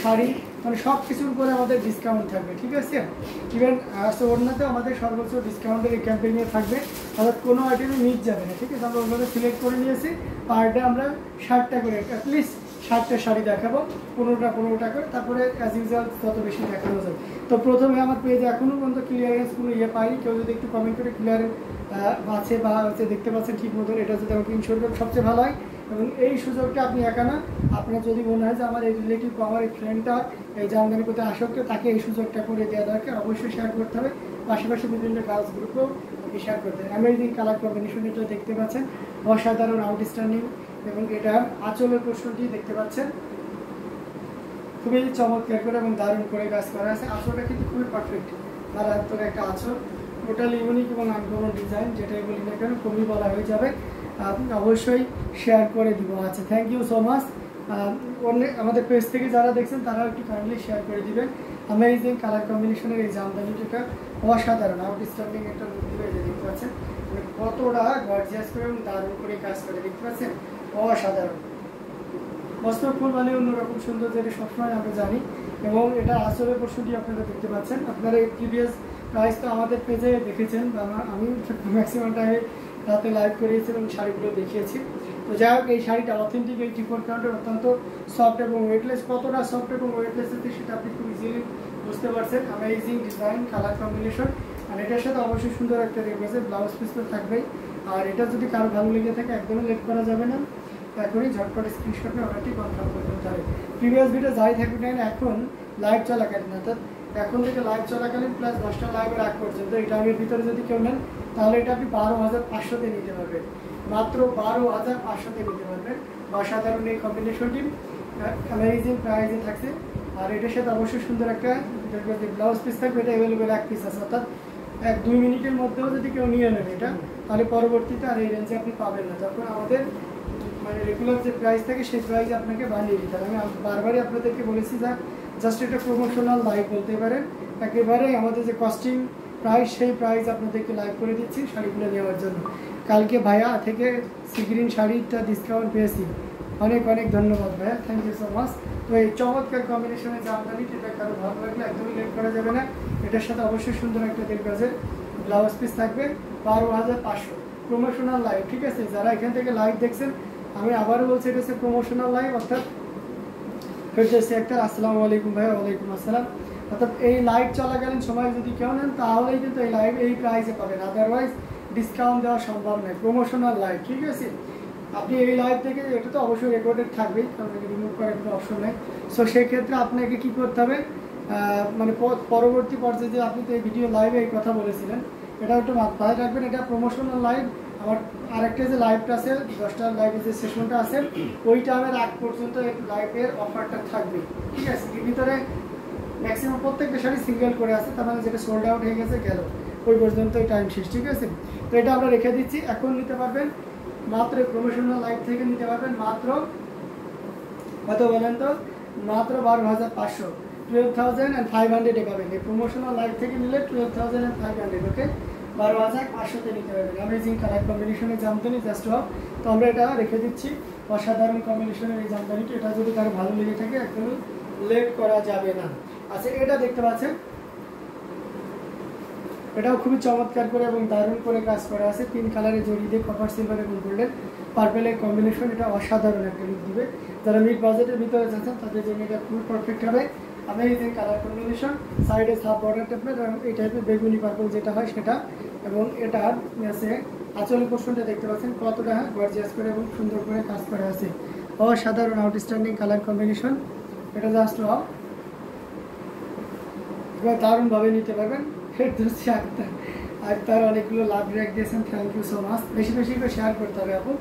শাড়ি মানে সব কিছুর উপরে আমাদের ডিসকাউন্ট থাকবে, ঠিক আছে। ইভেন ওড়নাতেও আমাদের সর্বোচ্চ ডিসকাউন্টের এই ক্যাম্পেইনে থাকবে, অর্থাৎ কোনো আইটেমে মিস যাবে না, ঠিক আছে। আমরা ওগুলো সিলেক্ট করে নিয়েছি, পার ডে আমরা 60টা করে, অ্যাটলিস্ট 60টা শাড়ি দেখাবো, 15টা করে, তারপরে অ্যাজ ইউজুয়াল তত বেশি দেখানো যায়। তো প্রথমে আমার পেজে এখনও পর্যন্ত ক্লিয়ারেন্স কোনো পাইনি, কেউ যদি একটু কমেন্ট করে ক্লিয়ারেন্স আছে বা হচ্ছে দেখতে পাচ্ছেন ঠিক মতন, এটা যদি আমাকে ইনশোর করেন সবচেয়ে ভালো হয়। এবং এই সুযোগটা আপনি একা না, আপনার যদি মনে হয় যে আমার এই রিলেটিভ বা আমার এই ফ্রেন্ডটা এই জামদানি প্রতি আসক্ত, তাকে এই সুযোগটা করে দেওয়া দরকার, অবশ্যই শেয়ার করতে হবে। পাশাপাশি বিভিন্ন গার্লস গ্রুপেও শেয়ার করতে হবে। অ্যামেজিং কালার কম্বিনেশন এটা দেখতে পাচ্ছেন, অসাধারণ আউটস্ট্যান্ডিং। এবং এটা আঁচলের পোর্শনটি দেখতে পাচ্ছেন খুবই চমৎকার করে এবং দারুণ করে কাজ করা আছে। আঁচলটা কিন্তু খুবই পারফেক্ট, মারাত্মক একটা আঁচল, টোটাল ইউনিক এবং আনকমন ডিজাইন, যেটাই বলি না কেন কমই বলা হয়ে যাবে। আপনি অবশ্যই শেয়ার করে দিব। আচ্ছা, থ্যাংক ইউ সো মাচ। আমাদের পেজ থেকে যারা দেখছেন তারাও একটু কাইন্ডলি শেয়ার করে দিবেন। অ্যামেজিং কালার কম্বিনেশনের এই জামদানিটা অসাধারণ আউটস্ট্যান্ডিং একটা লুক দিবে, দেখতে পাচ্ছেন মানে কতটা গর্জিয়াস করে এবং দারুণ করে কাজ করে, দেখতে পাচ্ছেন অসাধারণ। বস্ত্র ফুল মানে অন্যরকম সুন্দর, যেটা সবসময় আমরা জানি। এবং এটা আসলে পরশুটি আপনারা দেখতে পাচ্ছেন। আপনারা এই প্রিভিয়াস প্রাইস তো আমাদের পেজে দেখেছেন, বা আমি ম্যাক্সিমাম টাইমে রাতে লাইভ করিয়েছি এবং শাড়িগুলো দেখিয়েছি। তো যাই হোক, এই শাড়িটা অথেন্টিক, এই টিপট কাউন্টের অত্যন্ত সফট এবং ওয়েটলেস। কতটা সফট এবং ওয়েটলেস আছে সেটা আপনি খুব ইজিলি বুঝতে পারছেন। অ্যামেজিং ডিজাইন, কালার কম্বিনেশন, আর এটার সাথে অবশ্যই সুন্দর একটা রেখেছে ব্লাউজ পিস তো থাকবেই। আর এটা যদি কারো ভালো লেগে থাকে একদমই লেট করা যাবে না, এখনই ঝটপট স্ক্রিনশট নিয়ে অর্ডারটি কনফার্ম করে দিতে হবে। প্রিভিয়াস ভিডিও যাই থাকুক না এখন লাইভ চলাকালীন, অর্থাৎ এখন থেকে লাইভ চলাকালীন প্লাস 10টা লাইভের আগ পর্যন্ত এই টাইমের ভিতরে যদি কেউ নেন, তাহলে এটা আপনি 12,500-তে নিতে পারবেন, মাত্র 12,500-তে নিতে পারবেন। অসাধারণ এই কম্বিনেশনটি অ্যামেজিং প্রাইসে থাকছে। আর এটার সাথে অবশ্যই সুন্দর একটা ব্লাউজ পিস থাকবে, এটা অ্যাভেলেবেল এক পিস আছে, অর্থাৎ 1-2 মিনিটের মধ্যেও যদি কেউ নিয়ে নেন এটা, তাহলে পরবর্তীতে আর এই রেঞ্জে আপনি পাবেন না। তখন আমাদের মানে রেগুলার যে প্রাইস থাকে সেই প্রাইস আপনাকে বানিয়ে দিতে হবে। আমি বারবারই আপনাদেরকে বলেছি যে জাস্ট এটা প্রমোশনাল লাইভ বলতে পারেন, একেবারে আমাদের যে কস্টিং প্রাইস সেই প্রাইস আপনাদেরকে লাইভ করে দিচ্ছি শাড়িগুলো নেওয়ার জন্য। কালকে ভাইয়া থেকে সিগ্রিন শাড়িটা ডিসকাউন্ট পেয়েছি, অনেক অনেক ধন্যবাদ ভাইয়া, থ্যাংক ইউ সো মাচ। তো এই চমৎকার কম্বিনেশনের জামদানি, এটা কারো ভালো লাগলে একদমই লেট করা যাবে না। এটার সাথে অবশ্যই সুন্দর একটা 1.5 গজের ব্লাউজ পিস থাকবে, 12,500 প্রমোশনাল লাইভ, ঠিক আছে। যারা এখান থেকে লাইভ দেখছেন, আমি আবারও বলছি এটা হচ্ছে প্রমোশনাল লাইভ, অর্থাৎ ফেরদৌসী আক্তার, আসসালামু আলাইকুম ভাই। ওয়ালাইকুম আসসালাম। অর্থাৎ এই লাইভ চলাকালীন সময় যদি কেউ নেন, তাহলেই কিন্তু এই লাইভ এই প্রাইসে পাবেন, আদারওয়াইজ ডিসকাউন্ট দেওয়া সম্ভব নয়। প্রমোশনাল লাইভ, ঠিক আছে। আপনি এই লাইভ থেকে, এটা তো অবশ্যই রেকর্ডেড থাকবেই, কারণ রিমুভ করার কোনো অপশন নেই। সো সেক্ষেত্রে আপনাকে কী করতে হবে, মানে পরবর্তী পর্যায়ে যে আপনি তো এই ভিডিও লাইভে এই কথা বলেছিলেন, এটা একটু মাথায় রাখবেন, এটা প্রমোশনাল লাইভ। আমার আরেকটা যে লাইভটা আছে, 10টার লাইভে যে সেশনটা আছে, ওই টাইমের আগ পর্যন্ত এই লাইভের অফারটা থাকবে, ঠিক আছে। এর ভিতরে ম্যাক্সিমাম প্রত্যেকটা শাড়ি সিঙ্গেল করে আছে, তার মানে যেটা সোল্ড আউট হয়ে গেছে গেল, ওই পর্যন্ত টাইম শেষ, ঠিক আছে। তো এটা আমরা রেখে দিচ্ছি, এখন নিতে পারবেন মাত্র প্রমোশনাল লাইভ থেকে নিতে পারবেন মাত্র কত বলেন তো, মাত্র 12,500, 12,500 পাবেন। এই প্রমোশনাল লাইভ থেকে নিলে 12,500, ওকে, 12,500-তে নিতে পারবেন। অ্যামেজিং কালার কম্বিনেশনের জামদানি, জাস্ট ওয়াও। তো আমরা এটা রেখে দিচ্ছি, অসাধারণ কম্বিনেশনের এই জামদানিটি, এটা যদি কারো ভালো লেগে থাকে একদমই লেট করা যাবে না। আচ্ছা, এটা দেখতে পাচ্ছেন, এটাও খুবই চমৎকার করে এবং দারুণ করে কাজ করা আছে। 3 কালারে জড়ি দিয়ে কপার সিলভার এবং গোল্ডেন পার্পেলের কম্বিনেশন, এটা অসাধারণ একটা লুক দিবে। যারা মিড বাজেটের ভিতরে যাচ্ছেন তাদের জন্য এটা খুব পারফেক্ট হবে। অ্যামেজিং কালার কম্বিনেশন, সাইডে সাব বর্ডার টাইপের এবং এই টাইপের বেগুনি পার্পল যেটা হয় সেটা। এবং এটা আছে আঁচলের পোর্শনটা দেখতে পাচ্ছেন কতটা গর্জিয়াস করে এবং সুন্দর করে কাজ করা আছে, অসাধারণ আউটস্ট্যান্ডিং কালার কম্বিনেশন। এটা জাস্ট এবার দারুণভাবে নিতে পারবেন। ফেরদৌসী আক্তার, আক্তার অনেকগুলো লাভ রেক দিয়েছেন, থ্যাংক ইউ সো মাচ। বেশি বেশি করে শেয়ার করতে হবে আপু।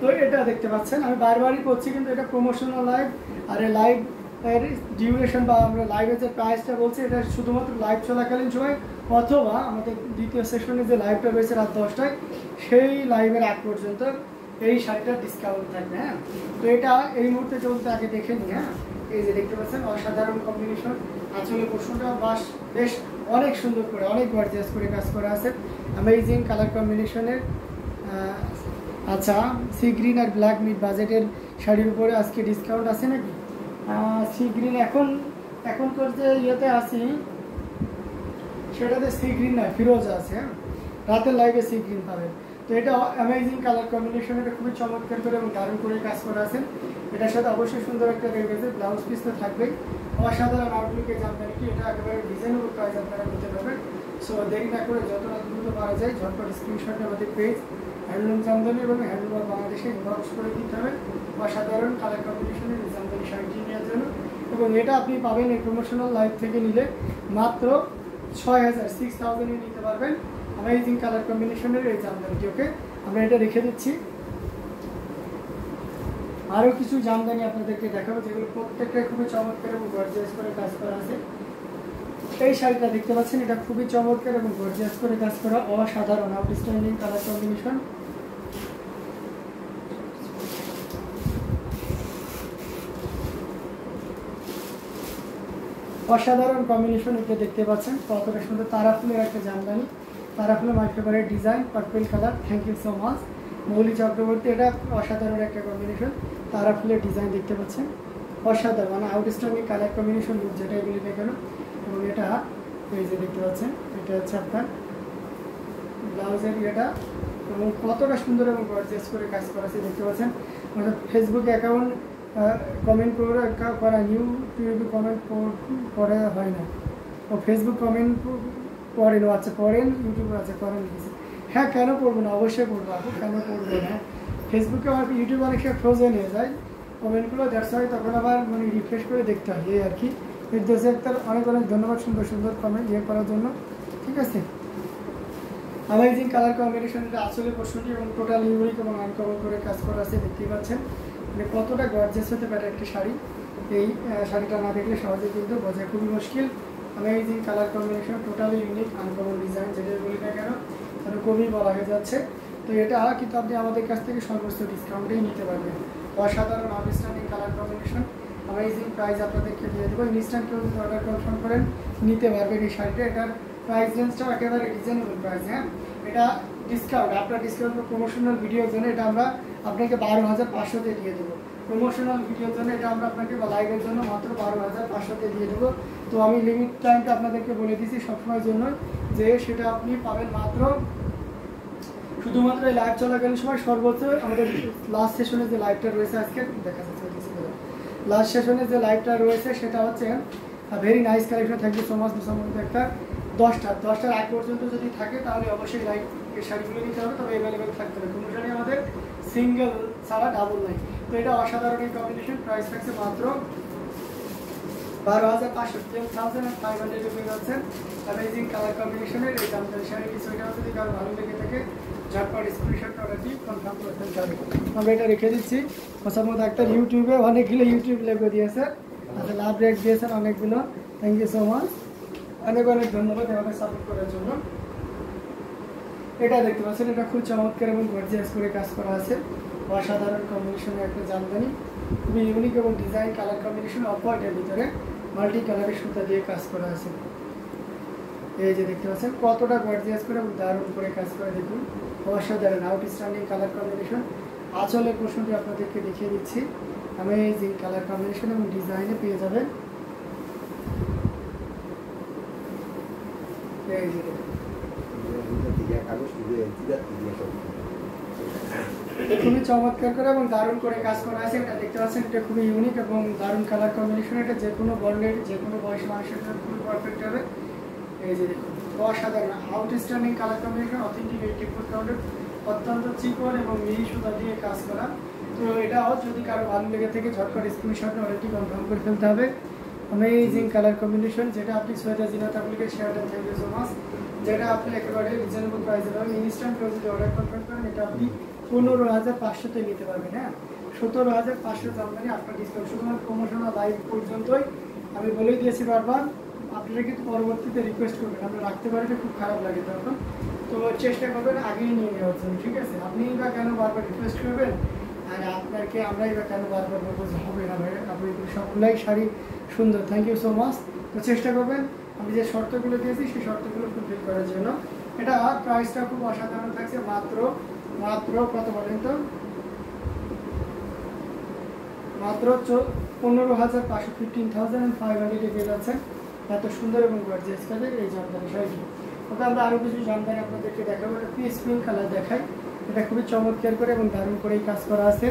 তো এটা দেখতে পাচ্ছেন, আমি বারবারই করছি, কিন্তু এটা প্রমোশনাল লাইভ। আর এই লাইভ এর ডিউরেশন বা আমরা লাইভের যে প্রাইসটা বলছি, এটা শুধুমাত্র লাইভ চলাকালীন সময়, অথবা আমাদের দ্বিতীয় সেশনে যে লাইভটা রয়েছে রাত 10টায়, সেই লাইভের আগ পর্যন্ত এই শাড়িটার ডিসকাউন্ট থাকবে। হ্যাঁ, তো এটা এই মুহূর্তে চলতে আগে দেখে নিই। হ্যাঁ, এই যে দেখতে পাচ্ছেন অসাধারণ কম্বিনেশন, আঁচলের পোর্শনটা বাস বেশ অনেক সুন্দর করে, অনেক গর্জিয়াস করে কাজ করা আছে। অ্যামেজিং কালার কম্বিনেশনের। আচ্ছা, সি গ্রিন আর ব্ল্যাক মিড বাজেটের শাড়ির উপরে আজকে ডিসকাউন্ট আছে নাকি? সি গ্রিন এখন এখনকার যে ইয়েতে আছি সেটাতে সি গ্রিন নয়, ফিরোজা আছে। হ্যাঁ, রাতের লাইভে সি গ্রিন পাবেন। তো এটা অ্যামেজিং কালার কম্বিনেশন, এটা খুবই চমৎকার করে এবং দারুণ করে কাজ করা আছে। এটার সাথে অবশ্যই সুন্দর একটা রেগেছে ব্লাউজ পিস তো থাকবেই। অসাধারণ আউটলুকে জামদানিটি, এটা একেবারে ডিজাইনেবল প্রাইস আপনারা নিতে পারবেন। সো দেরি না করে যত দ্রুত পারা যায় ঝটপট স্ক্রিনশটে আমাদের পেজ হ্যান্ডলুম জামদানি এবং হ্যান্ডলুম অফ বাংলাদেশে ইনবক্স করে দিতে হবে অসাধারণ কালার কম্বিনেশনের জামদানি শাড়িটি নেওয়ার জন্য। এবং এটা আপনি পাবেন এই প্রমোশনাল লাইভ থেকে নিলে মাত্র 6000 নিতে পারবেন অ্যামেজিং কালার কম্বিনেশনের এই জামদানিটি। ওকে, আমরা এটা রেখে দিচ্ছি। আরও কিছু জামদানি আপনাদেরকে দেখাবো যেগুলো প্রত্যেকটাই খুবই চমৎকার এবং গর্জিয়াস করে কাজ করা আছে। এই শাড়িটা দেখতে পাচ্ছেন, এটা খুবই চমৎকার এবং গর্জিয়াস করে কাজ করা, অসাধারণ আউটস্ট্যান্ডিং কালার কম্বিনেশন। অসাধারণ কম্বিনেশন এটা দেখতে পাচ্ছেন, কতটা সুন্দর তারা ফুলের একটা জামদানি, তারা ফুলের my favourite design, purple colour. Thank you so much Mouli Chakraborty. এটা অসাধারণ একটা কম্বিনেশন, তারা ফুলের ডিজাইন দেখতে পাচ্ছেন, অসাধারণ মানে আউটস্ট্যান্ডিং কালার কম্বিনেশন লুক যেটাই বলি না কেন। এবং এটা এই যে দেখতে পাচ্ছেন, এটা হচ্ছে আপনার ব্লাউজের ইয়েটা, এবং কতটা সুন্দর এবং গর্জিয়াস করে কাজ করা আছে দেখতে পাচ্ছেন। ফেসবুকে অ্যাকাউন্ট কমেন্ট করা, ইউটিউবে কমেন্ট করা হয় না, ও ফেসবুক কমেন্ট করেন, ও আচ্ছা করেন, ইউটিউবে আছে করেন লিখেছে। হ্যাঁ, কেন করবো না, অবশ্যই করবো আপু, কেন করবো না। ফেসবুকে আমার ইউটিউবে অনেক সময় ফ্রোজেন হয়ে যায় কমেন্টগুলো, দ্যাটস ওয়াই তখন আবার মানে রিফ্রেশ করে দেখতে হয় এই আর কি। এর দেশে একটা অনেক অনেক ধন্যবাদ সুন্দর সুন্দর কমেন্ট করার জন্য, ঠিক আছে। অ্যামেজিং কালার কম্বিনেশন, এটা আসলে পোর্শনটি এবং টোটাল ইউনিক এবং আনকমন করে কাজ করা আছে দেখতেই পাচ্ছেন। মানে কতটা গর্জিয়াস হতে পারে একটা শাড়ি, এই শাড়িটা না দেখলে সহজে কিন্তু বোঝা খুবই মুশকিল। Amazing colour combination, totally unique uncommon design, যেটা বলি না কেন তাহলে খুবই বলা হয়ে যাচ্ছে। তো এটা কিন্তু আপনি আমাদের কাছ থেকে সর্বোচ্চ ডিসকাউন্টেই নিতে পারবেন। অসাধারণ outstanding colour combination, amazing price আপনাদেরকে দিয়ে দেবো। ইনস্ট্যান্ট কেউ যদি অর্ডার কনফার্ম করেন নিতে পারবেন এই শাড়িটা। এটার প্রাইস রেঞ্জটাও একেবারে রিজনেবল প্রাইস। হ্যাঁ, এটা ডিসকাউন্ট, আপনার ডিসকাউন্ট প্রমোশনাল ভিডিওর জন্য এটা আমরা আপনাকে 12500-তে দিয়ে দেবো। প্রমোশনাল ভিডিওর জন্য এটা আমরা আপনাকে বা লাইভের জন্য মাত্র 12500-তে দিয়ে দেবো। তো আমি লিমিট টাইমটা আপনাদেরকে বলে দিয়েছি সবসময়ের জন্য, যে সেটা আপনি পাবেন মাত্র শুধুমাত্র এই লাইভ চলাকালীন সময় সর্বোচ্চ আমাদের লাস্ট সেশনে যে লাইভটা রয়েছে আজকে দেখা যাচ্ছে, লাস্ট সেশনে যে লাইভটা রয়েছে সেটা হচ্ছে ভেরি নাইস কালেকশন থাকবে সমাজ সম্বন্ধ একটা 10টার আগ পর্যন্ত যদি থাকে তাহলে অবশ্যই লাইভ শাড়িগুলো নিতে হবে, তবে অ্যাভেলেবেল থাকতে হবে। কোনো শাড়ি আমাদের সিঙ্গেল ছাড়া ডাবল নাই। তো এটা অসাধারণ এই কম্বিনেশন, প্রাইস থাকছে মাত্র 12500, 10,500 পেয়ে যাচ্ছেন অ্যামেজিং কালার কম্বিনেশনের এই জামদানি শাড়িটি। সেটাও যদি কারো ভালো লেগে থাকে ঝটপট স্ক্রিনশট অর্ডারটি কনফার্ম করতে যাবে। আমরা এটা রেখে দিচ্ছি। মোসাম্মদ আক্তার ইউটিউবে অনেকগুলো ইউটিউব লেগে দিয়েছে, আচ্ছা লাভ রেট দিয়েছেন অনেকগুলো, থ্যাংক ইউ সো মাচ, অনেক অনেক ধন্যবাদ আমাকে সাপোর্ট করার জন্য। এটা দেখতে পাচ্ছেন, এটা খুব চমৎকার এবং গর্জিয়াস করে কাজ করা আছে, অসাধারণ কম্বিনেশনের একটা জামদানি, খুবই ইউনিক এবং ডিজাইন কালার কম্বিনেশন অফ হোয়াইটের ভিতরে মাল্টি কালারের সুতা দিয়ে কাজ করা আছে। এই যে দেখতে পাচ্ছেন কতটা গর্জিয়াস করে এবং দারুণ করে কাজ করে, দেখুন অসাধারণ আউটস্ট্যান্ডিং কালার কম্বিনেশন। আঁচলের পোর্শনটি আপনাদেরকে দেখিয়ে দিচ্ছি, অ্যামেজিং কালার কম্বিনেশন এবং ডিজাইনে পেয়ে যাবেন। এই যে খুবই চমৎকার করে এবং দারুণ করে কাজ করা আছে। এটা দেখতে পাচ্ছেন, এটা খুবই ইউনিক এবং দারুণ কালার কম্বিনেশন। এটা যে কোনো বর্ণের যে কোনো বয়স মানুষের জন্য খুবই পারফেক্ট হবে। এই যে দেখুন অসাধারণ আউটস্ট্যান্ডিং কালার কম্বিনেশন, অথেন্টিক 84 কাউন্টের অত্যন্ত চিকন এবং মিহি সুতা দিয়ে কাজ করা। তো এটাও যদি কারো ভালো লেগে থেকে ঝটপট স্ক্রিনশট অলরেডি কনফার্ম করে ফেলতে হবে। অ্যামেজিং কালার কম্বিনেশন, যেটা আপনি সৈয়দা জিনাত আপুকে শেয়ার দেন, থ্যাংক ইউ সো মাচ, যেটা আপনি একেবারে রিজনেবল প্রাইসে পাবেন। ইনস্ট্যান্ট কেউ যদি অর্ডার কনফার্ম করেন এটা আপনি 15,500-তে নিতে পারবেন। হ্যাঁ, 17,500 জামদানি আপনার ডিসকাউন্ট শুধুমাত্র প্রমোশনাল লাইভ পর্যন্তই। আমি বলেই দিয়েছি বারবার, আপনারা কিন্তু পরবর্তীতে রিকোয়েস্ট করবেন, আমরা রাখতে পারি খুব খারাপ লাগে তখন, তো চেষ্টা করবেন আগেই নিয়ে নেওয়ার জন্য, ঠিক আছে। আপনি বা কেন বারবার রিকোয়েস্ট করবেন, আর আপনাকে আমরাই বা কেন বারবার বলবো যে হবে না ভাই, আপনি সবগুলাই শাড়ি সুন্দর, থ্যাংক ইউ সো মাচ। তো চেষ্টা করবেন আমি যে শর্তগুলো দিয়েছি সেই শর্তগুলো ফুলফিল করার জন্য। এটা প্রাইসটা খুব অসাধারণ থাকছে, মাত্র কত বলেন তো, মাত্র 15,500 15,500 পেয়ে যাচ্ছেন এত সুন্দর এবং গর্জিয়াস কাজের এই জামদানি শাড়িটি। তবে আমরা আরও কিছু জামদানি আপনাদেরকে দেখাবো। একটা পিস পিঙ্ক কালার দেখাই, এটা খুবই চমৎকার করে এবং দারুণ করেই কাজ করা আছে।